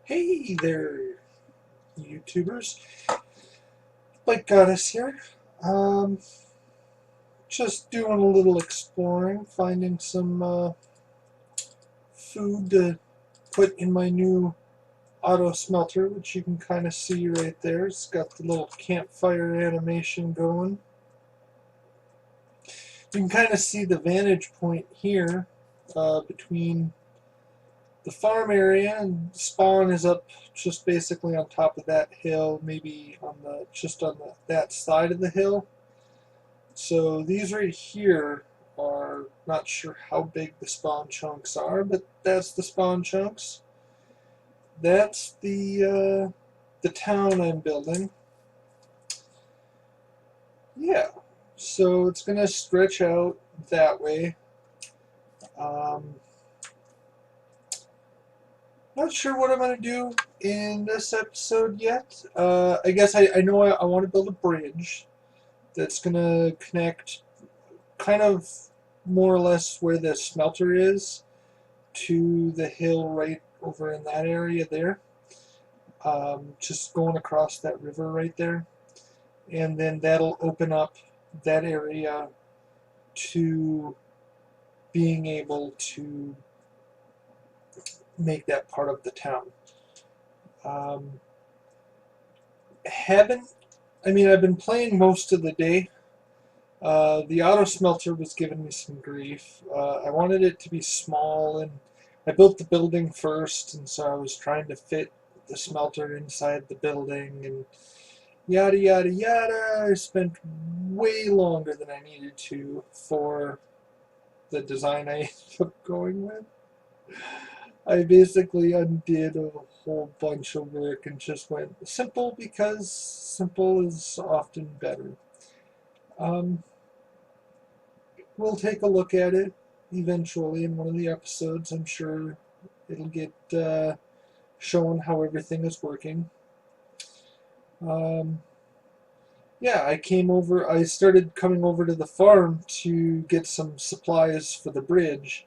Hey there, YouTubers. Blake Goddess here. Um, just doing a little exploring, finding some food to put in my new auto smelter, which you can kind of see right there. It's got the little campfire animation going. You can kind of see the vantage point here between the farm area, and spawn is up just basically on top of that hill, maybe on the that side of the hill. So these right here are not sure how big the spawn chunks are, but that's the spawn chunks. That's the town I'm building. Yeah, so it's gonna stretch out that way. Um, Not sure what I'm gonna do in this episode yet. I guess I know I want to build a bridge that's gonna connect kind of more or less where the smelter is to the hill right over in that area there. Just going across that river right there. And then that'll open up that area to being able to make that part of the town. Um, haven't, I mean, I've been playing most of the day. The auto smelter was giving me some grief. I wanted it to be small, and I built the building first, and so I was trying to fit the smelter inside the building, and yada yada yada. I spent way longer than I needed to for the design I ended up going with. I basically undid a whole bunch of work and just went simple because simple is often better. Um, we'll take a look at it eventually in one of the episodes. I'm sure it'll get shown how everything is working. Um, yeah, I started coming over to the farm to get some supplies for the bridge,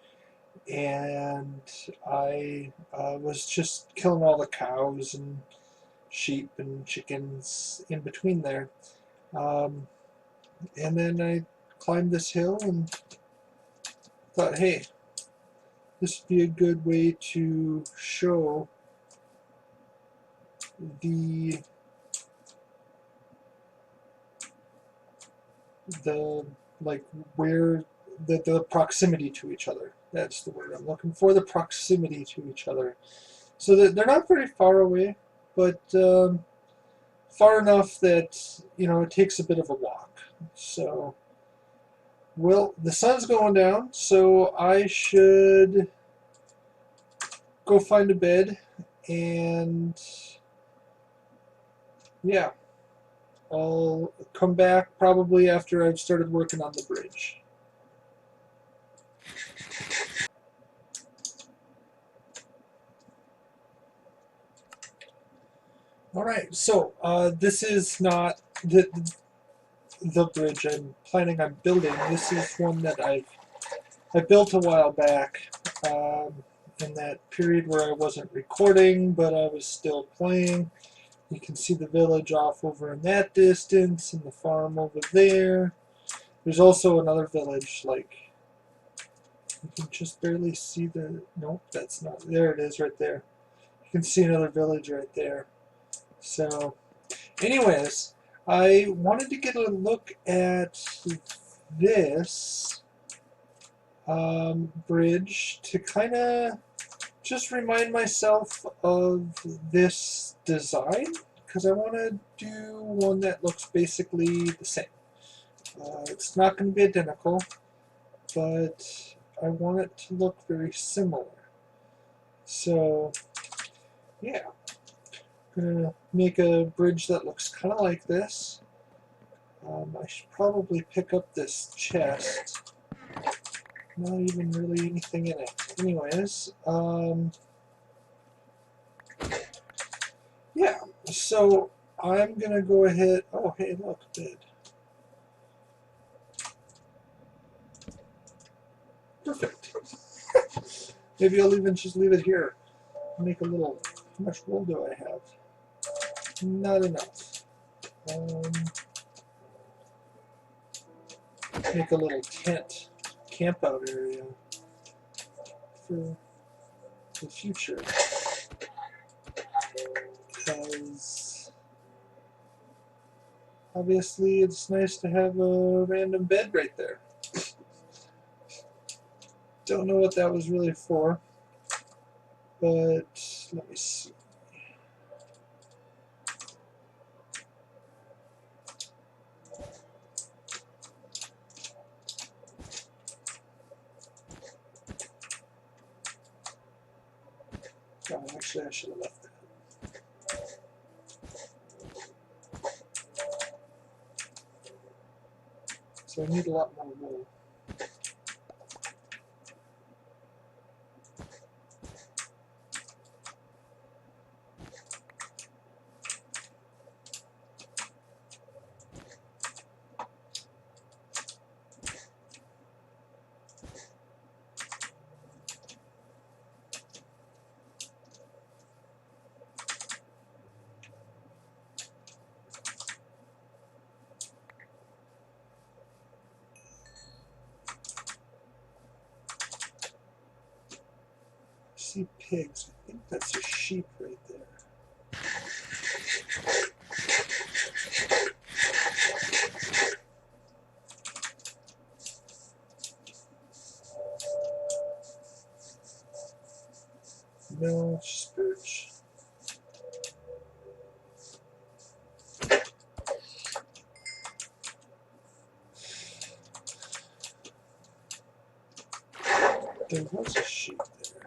and I was just killing all the cows and sheep and chickens in between there. Um, and then I climbed this hill and thought, hey, this would be a good way to show the the like where the proximity to each other. That's the word I'm looking for. The proximity to each other, so that they're not very far away, but far enough that it takes a bit of a walk. So, well, the sun's going down, so I should go find a bed, and yeah, I'll come back probably after I've started working on the bridge. All right, so this is not the bridge I'm planning on building. This is one that I built a while back, in that period where I wasn't recording, but I was still playing. You can see the village off over in that distance, and the farm over there. There's also another village, like, you can just barely see the, nope, that's not, there it is right there. You can see another village right there. So, anyways, I wanted to get a look at this bridge to kind of just remind myself of this design, because I want to do one that looks basically the same. It's not going to be identical, but I want it to look very similar. So, yeah, I'm going to make a bridge that looks kind of like this. I should probably pick up this chest. Not even really anything in it. Anyways, yeah, so I'm going to go ahead. Oh, hey, look, bed. Perfect. Maybe I'll even just leave it here. Make a little How much wool do I have? Not enough. Make a little tent, camp out area for the future. Because obviously it's nice to have a random bed right there. Don't know what that was really for, but let me see. Oh, actually, I should have left that. So I need a lot more wool. I see pigs. I think that's a sheep right there. No, it's just birch. There was a sheep there.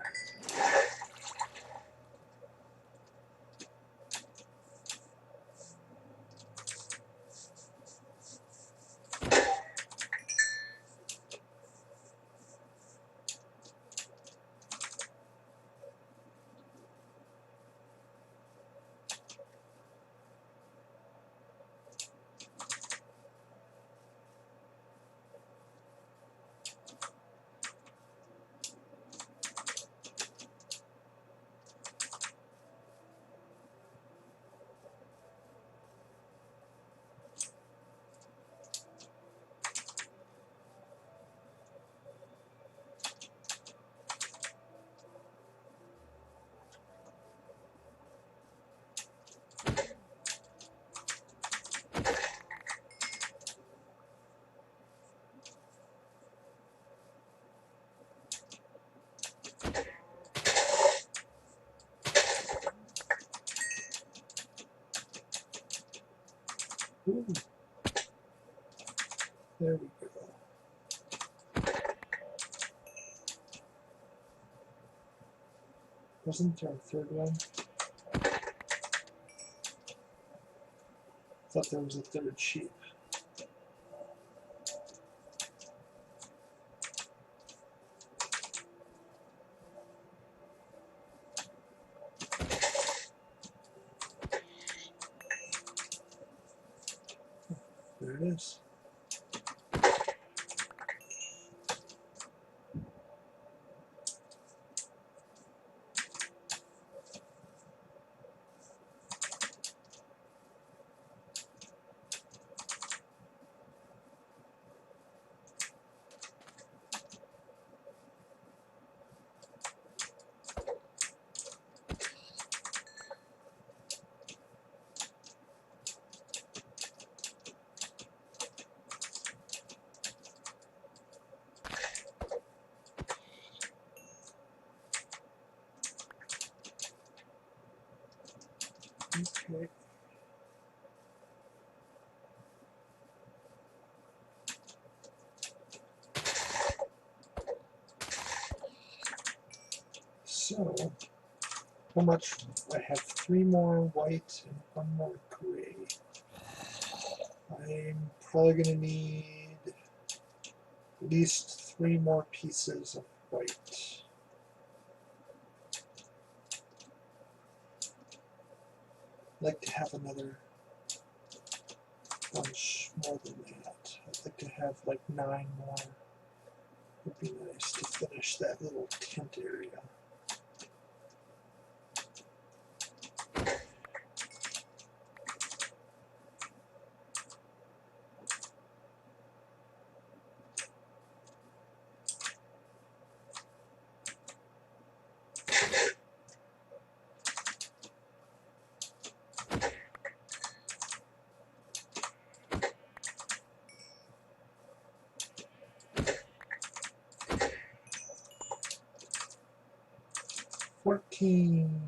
Ooh. There we go. Wasn't there a third one? I thought there was a third sheep. There it is. Okay. So, how much? I have 3 more white and 1 more gray. I'm probably going to need at least 3 more pieces of white. I'd like to have another bunch more than that. I'd like to have like 9 more. Would be nice to finish that little tent area. 14.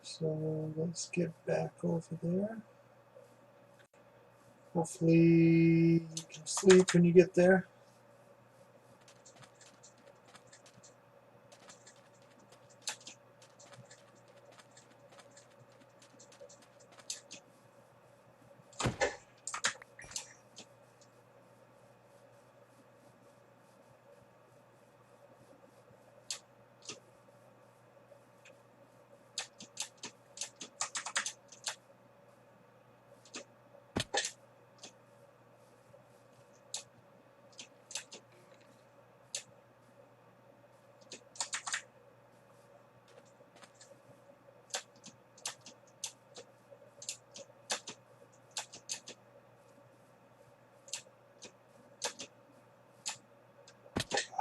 So let's get back over there. Hopefully you can sleep when you get there.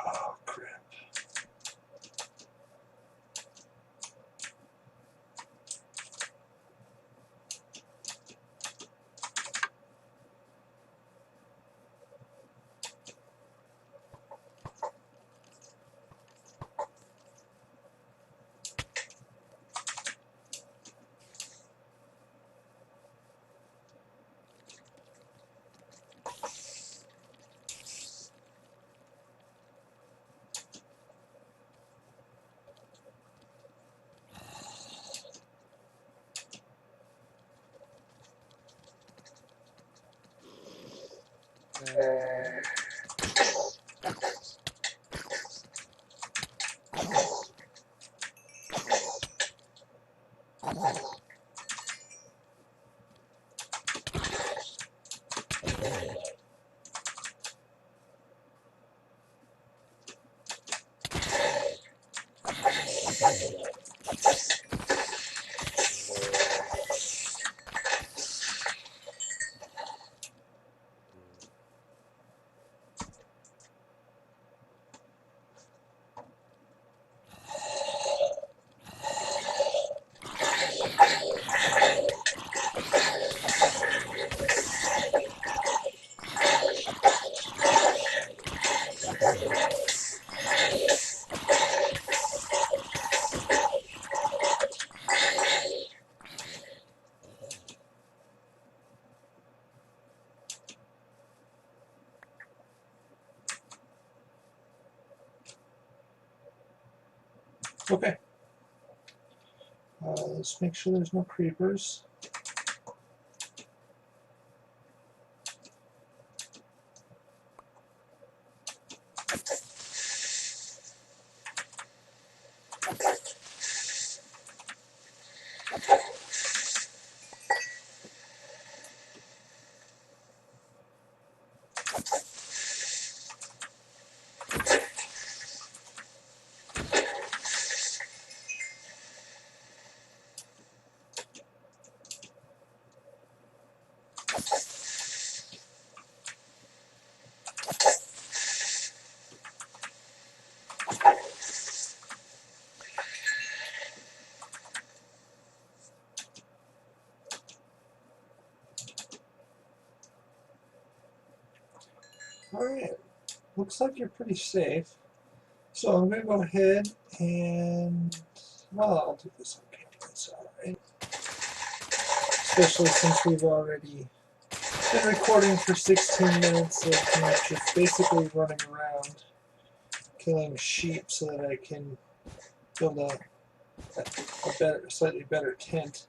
Oh, crap. Okay. Let's make sure there's no creepers. Alright, looks like you're pretty safe. So I'm going to go ahead and, well, I'll do this on camera, alright? Especially since we've already been recording for 16 minutes of me just basically running around killing sheep so that I can build a better, slightly better tent.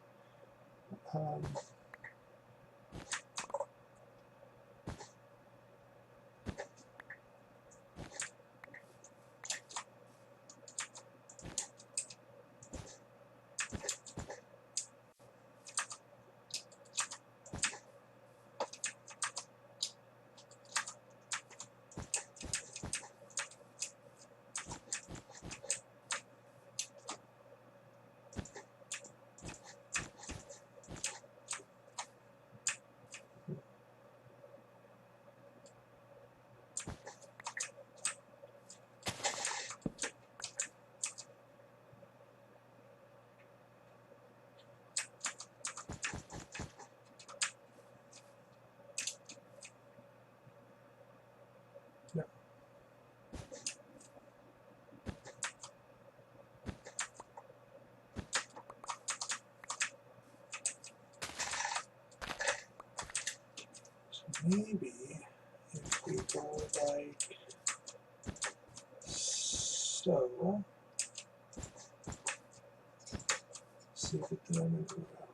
maybe if we go like so, see if it then move out.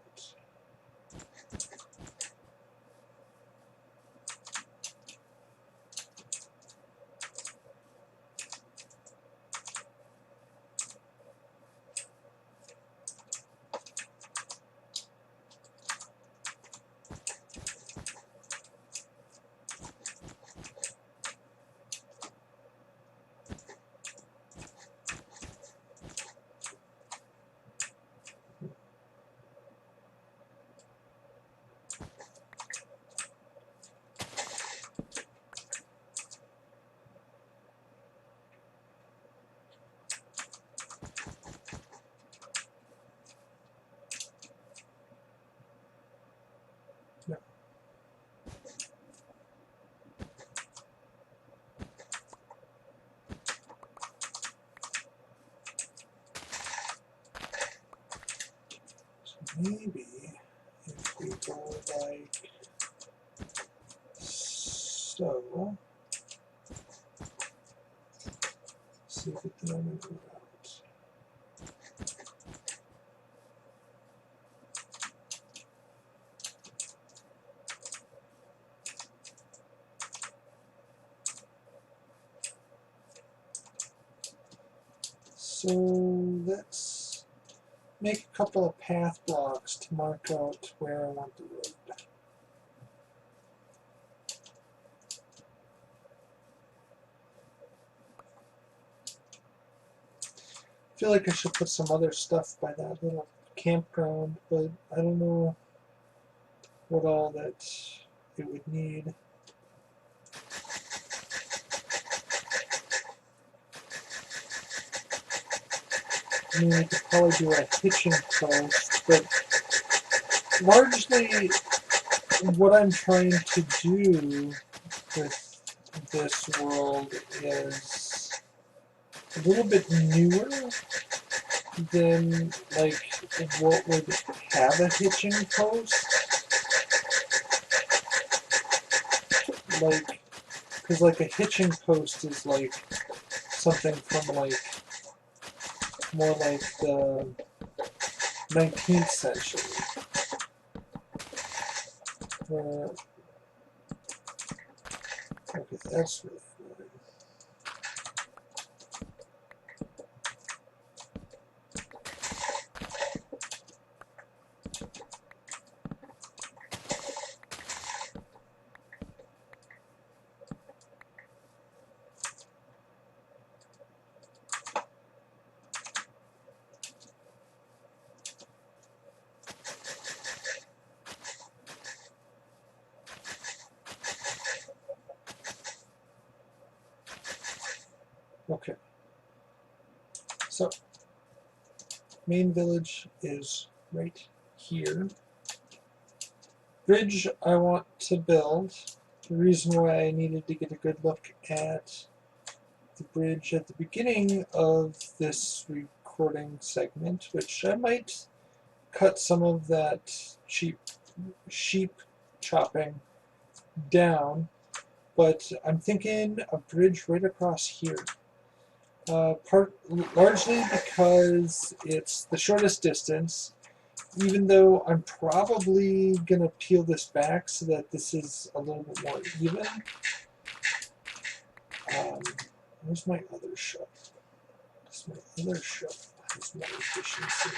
No. So maybe if we go like so, see if it then move out. So let's make a couple of path blocks to mark out where I want the road. I feel like I should put some other stuff by that little campground, but I don't know what all that it would need. I mean, we could probably do a hitching post, but largely what I'm trying to do with this world is a little bit newer than like what would have a hitching post. Like, because like a hitching post is like something from like more like the 19th century. Okay, that's really annoying. Okay. So, main village is right here. Bridge I want to build. The reason why I needed to get a good look at the bridge at the beginning of this recording segment, which I might cut some of that sheep chopping down, but I'm thinking a bridge right across here. Largely because it's the shortest distance, even though I'm probably going to peel this back so that this is a little bit more even. Where's my other shovel? Because my other shovel has more efficiency.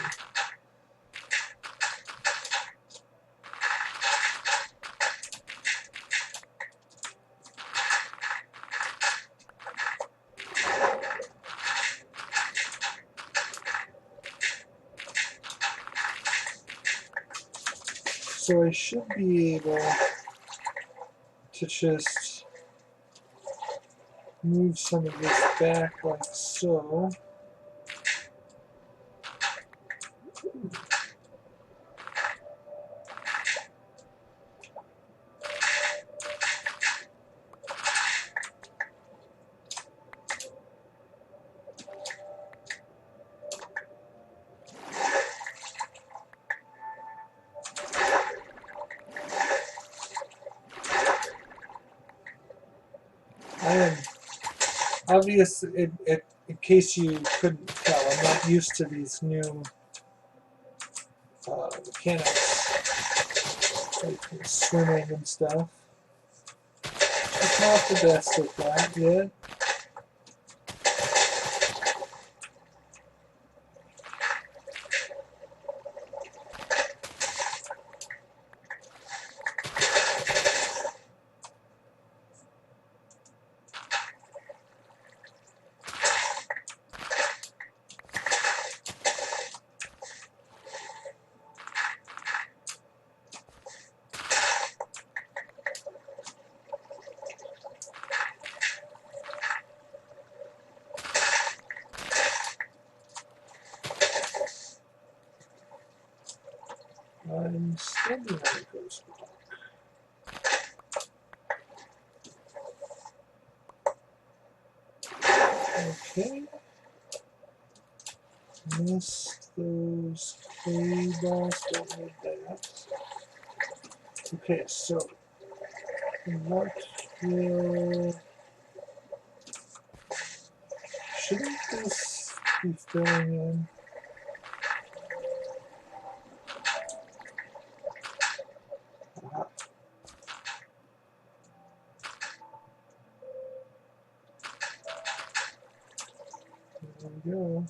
So I should be able to just move some of this back like so. obvious, in case you couldn't tell, I'm not used to these new mechanics, like swimming and stuff. It's not the best at that yet. I'm standing on a ghost block. Okay. Missed those clay balls, don't need that. Okay, so what will... Shouldn't this be filling in? Aha. There we go.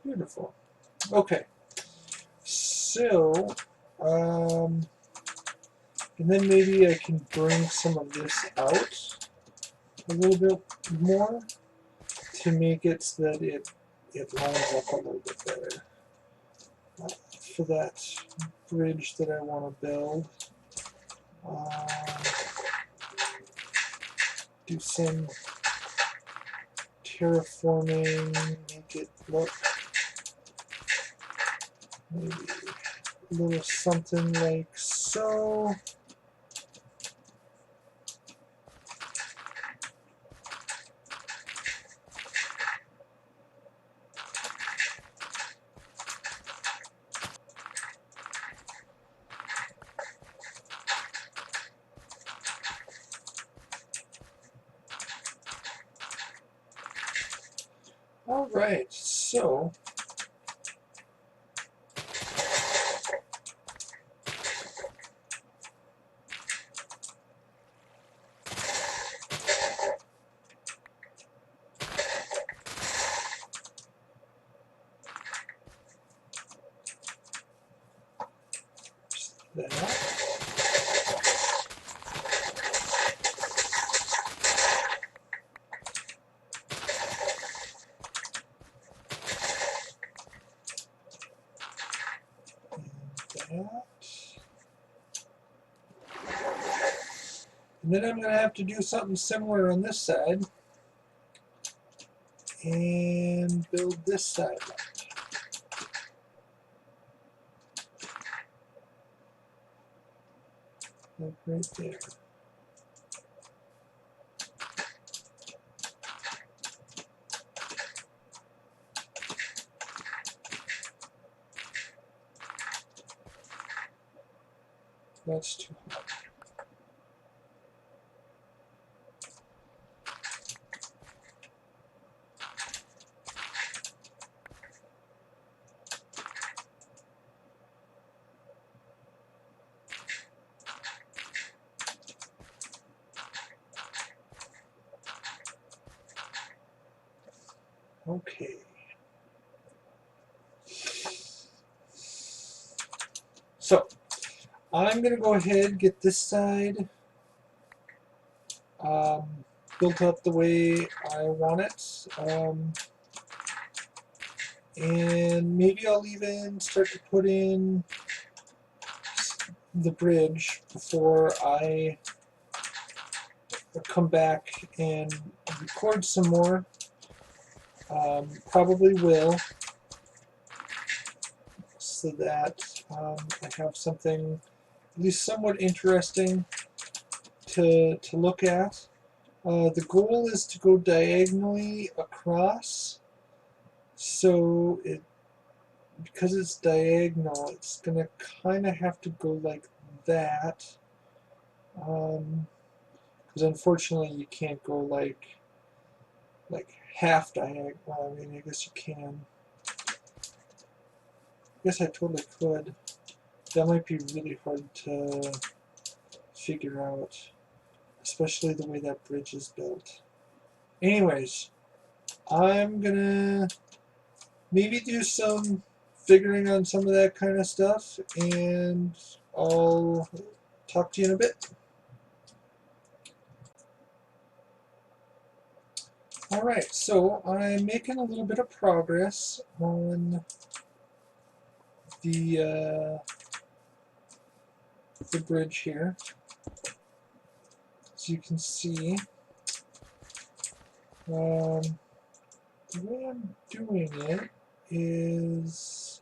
Beautiful. Okay. So, and then maybe I can bring some of this out a little bit more to make it so that it lines up a little bit better. For that bridge that I want to build, do some terraforming, make it look maybe a little something like so. All right, so that. And then I'm going to have to do something similar on this side and build this side up. Like right there. That's too hard. Okay. So, I'm going to go ahead and get this side built up the way I want it. And maybe I'll even start to put in the bridge before I come back and record some more. Probably will, so that I have something at least somewhat interesting to look at. The goal is to go diagonally across, so because it's diagonal, it's going to kind of have to go like that. Because unfortunately you can't go like half diagonal. Well, I mean, I guess you can. I guess I totally could. That might be really hard to figure out, especially the way that bridge is built. Anyways, I'm gonna maybe do some figuring on some of that kind of stuff, and I'll talk to you in a bit. Alright, so I'm making a little bit of progress on the bridge here. As you can see, the way I'm doing it is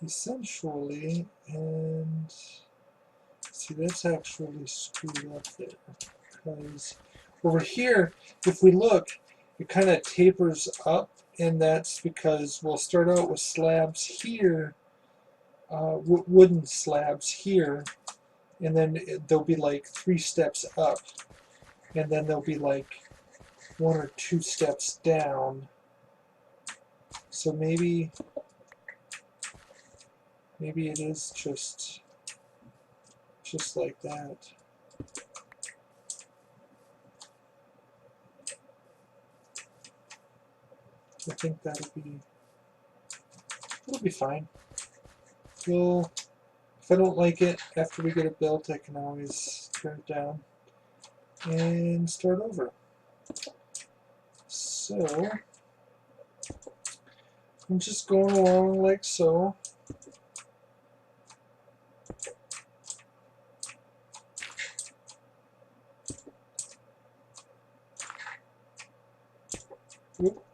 essentially, and see, that's actually screwed up there, because over here, if we look, it kind of tapers up, and that's because we'll start out with slabs here, wooden slabs here, and then there'll be like 3 steps up, and then there'll be like 1 or 2 steps down. So maybe it is just like that. I think it'll be fine. If I don't like it after we get it built, I can always turn it down and start over. So I'm just going along like so. Oop.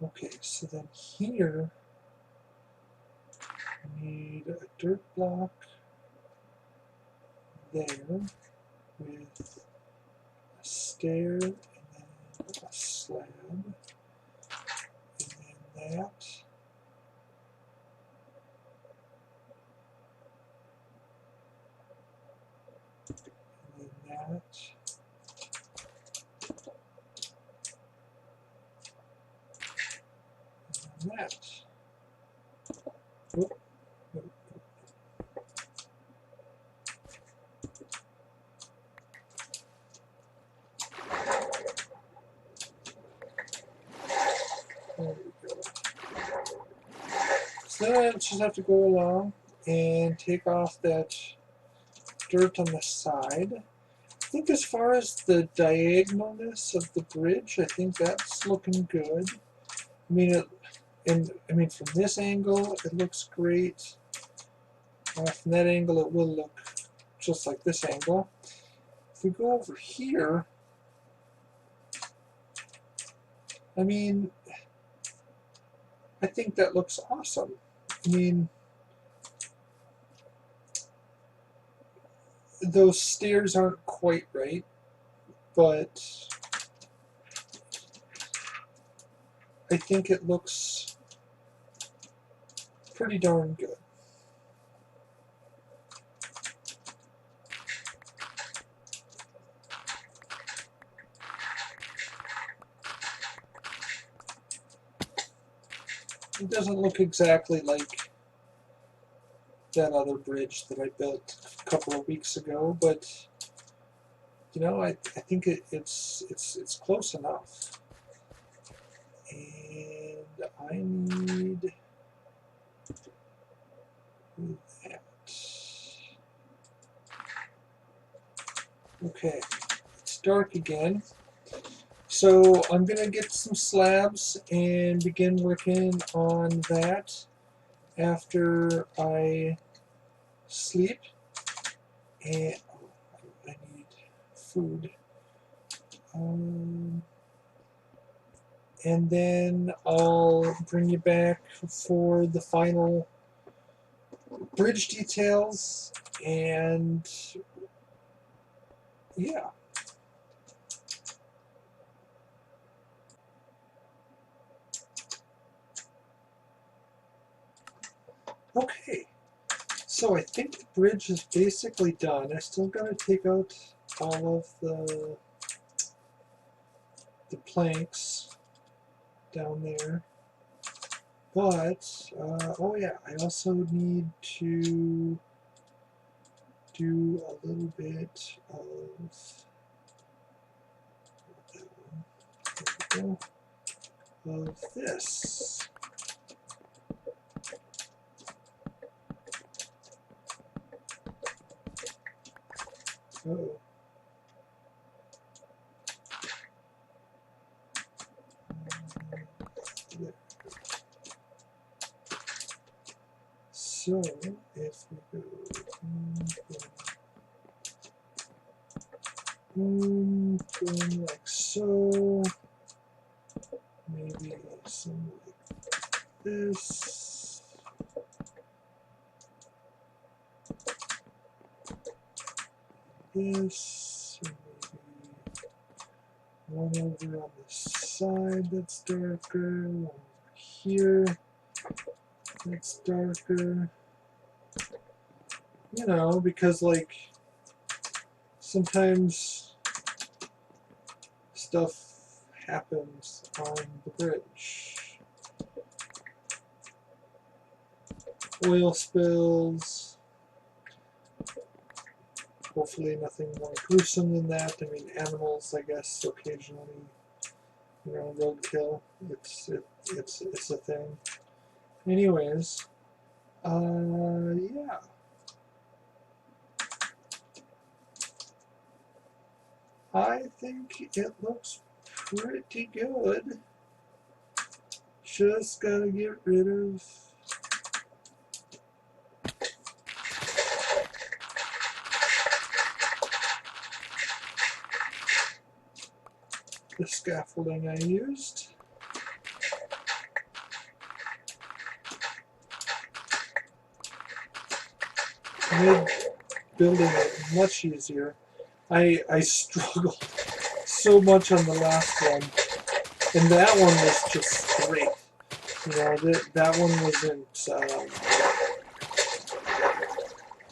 Okay, so then here I need a dirt block there with a stair and then a slab and then that. And then that. And that. Oop. Oop. There we go. So then I just have to go along and take off that dirt on the side. I think as far as the diagonalness of the bridge, I think that's looking good. I mean, from this angle, it looks great. From that angle, it will look just like this angle. If we go over here, I mean, I think that looks awesome. I mean, those stairs aren't quite right, but I think it looks pretty darn good. It doesn't look exactly like that other bridge that I built a couple of weeks ago, but you know, I think it's close enough. And I need that. Okay, it's dark again. So I'm going to get some slabs and begin working on that after I sleep. And I need food. and then I'll bring you back for the final bridge details, and yeah. Okay, so I think the bridge is basically done. I still gotta take out all of the planks down there. But, oh yeah, I also need to do a little bit of, there we go, of this. Oh. There. So, if we go boom, boom, like so, maybe some like this, this, and maybe one over on the side that's darker, one over here that's darker. You know, because like sometimes stuff happens on the bridge. Oil spills. Hopefully nothing more gruesome than that. I mean, animals, I guess, occasionally, you know, roadkill. It's a thing. Anyways, yeah. I think it looks pretty good. Just gotta get rid of the scaffolding I used. Made building it much easier. I struggled so much on the last one, and that one was just straight. You know, that one wasn't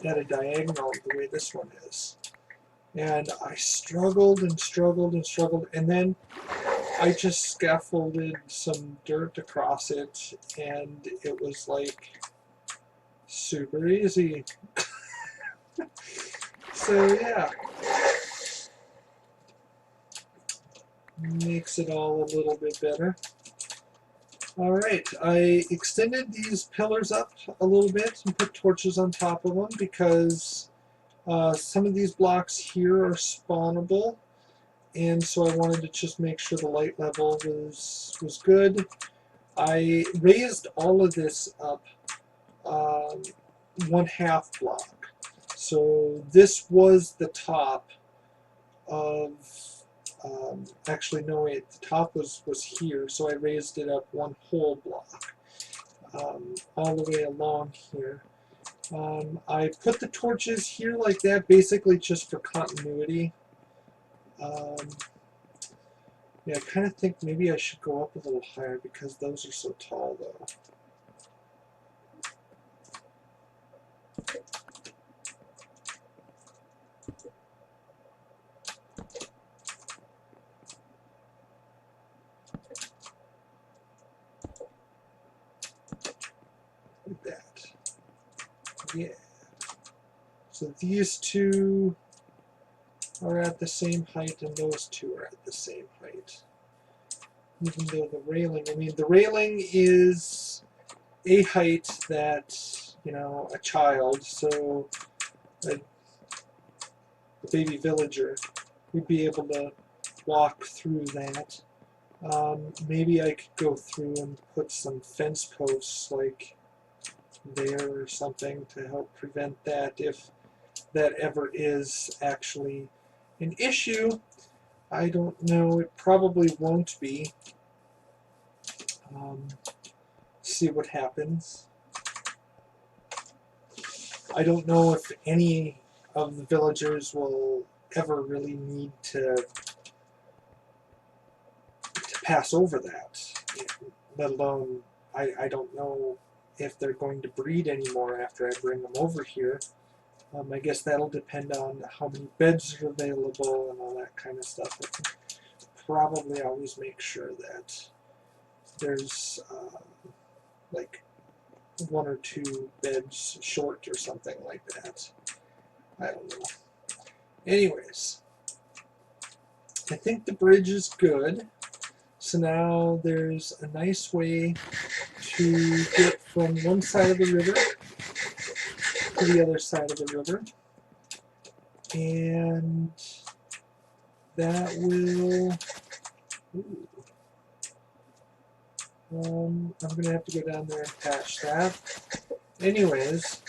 at a diagonal the way this one is. And I struggled and struggled and struggled, and then I just scaffolded some dirt across it, and it was like super easy. So yeah, makes it all a little bit better. Alright, I extended these pillars up a little bit and put torches on top of them because some of these blocks here are spawnable, and so I wanted to just make sure the light level was good. I raised all of this up 1/2 block. So this was the top of, actually no wait, the top was here, so I raised it up 1 whole block, all the way along here. I put the torches here like that basically just for continuity. Yeah, I kind of think maybe I should go up a little higher because those are so tall though. Like that. Yeah. So these two are at the same height and those two are at the same height. Even though the railing, I mean, the railing is a height that, you know, a child, so a baby villager would be able to walk through that. Maybe I could go through and put some fence posts like there or something to help prevent that if that ever is actually an issue. I don't know, it probably won't be. See what happens. I don't know if any of the villagers will ever really need to pass over that, let alone I don't know if they're going to breed anymore after I bring them over here. I guess that'll depend on how many beds are available and all that kind of stuff. I can probably always make sure that there's like 1 or 2 beds short or something like that. I don't know. Anyways, I think the bridge is good. So now there's a nice way to get from one side of the river to the other side of the river. And that will... I'm going to have to go down there and patch that. Anyways,